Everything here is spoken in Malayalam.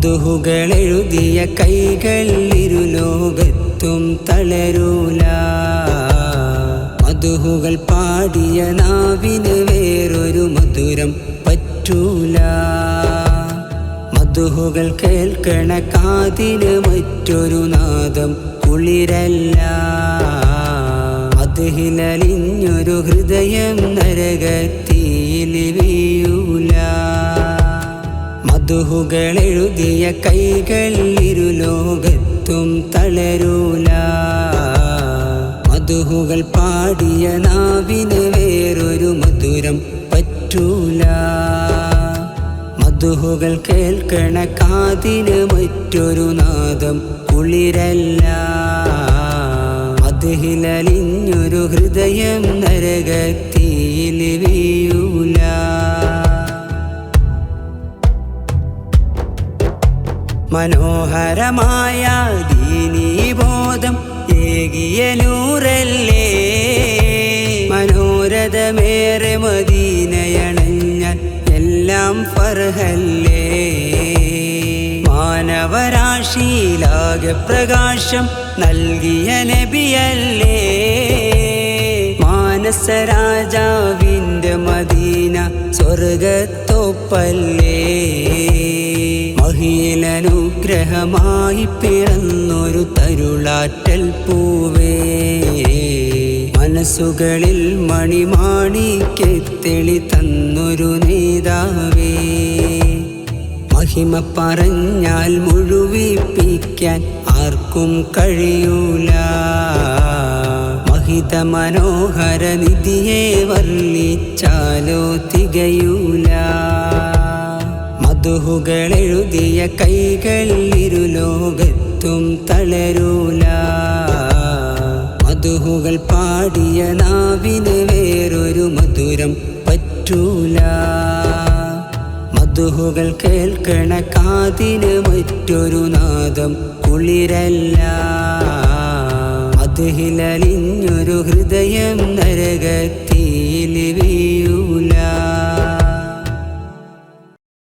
മദ്ഹുകളെഴുതിയ കൈകൾ ഇരുലോകത്തും തളരൂല. മദ്ഹുകൾ പാടിയ നാവിന് വേറൊരു മധുരം പറ്റൂല. മദ്ഹുകൾ കേൾക്കണ കാതിന് മറ്റൊരു നാദം കുളിരല്ല. മദ്ഹിലലിഞ്ഞൊരു ഹൃദയം നരകത്തിയിൽ വീയൂല. മദ്ഹുകളെഴുതിയ കൈകൾ ഇരുലോകത്തും തളരൂല. മദ്ഹുകൾ പാടിയ നാവിന് വേറൊരു മധുരം പറ്റൂല. മദ്ഹുകൾ കേൾക്കണ കാതിന് മറ്റൊരു നാദം കുളിരല്ല. മദ്ഹിലലിഞ്ഞൊരു ഹൃദയം നരകത്തിയിൽ വീയൂല. മനോഹരമായ ദീനീബോധം ഏകിയ നൂറല്ലേ. മനോരഥമേറെ മദീനയണഞ്ഞാൽ എല്ലാം ഫർഹല്ലേ. മാനവരാശിയിലാകെ പ്രകാശം നൽകിയ നബിയല്ലേ. മാനസരാജാവിൻ്റെ മദീന സ്വർഗത്തോപ്പല്ലേ. മഹിയിലനുഗ്രഹമായി പിറന്നൊരു തരുളാറ്റൽ പൂവേ. മനസ്സുകളിൽ മണിമാണിക്കെത്തെളി തന്നൊരു നേതാവേ. മഹിമ പറഞ്ഞാൽ മുഴുവിപ്പിക്കാൻ ആർക്കും കഴിയൂല. മഹിത മനോഹര നിധിയെ വർണ്ണിച്ചാലോ തികയൂല. മദ്ഹുകളെഴുതിയ കൈകൾ ഇരുലോകത്തും തളരൂല. മദ്ഹുകൾ പാടിയ നാവിന് വേറൊരു മധുരം പറ്റൂല. മദ്ഹുകൾ കേൾക്കണ കാതിന് മറ്റൊരു നാദം കുളിരല്ല. മദ്ഹിലലിഞ്ഞൊരു ഹൃദയം നരകത്തിയിൽ വീയൂല.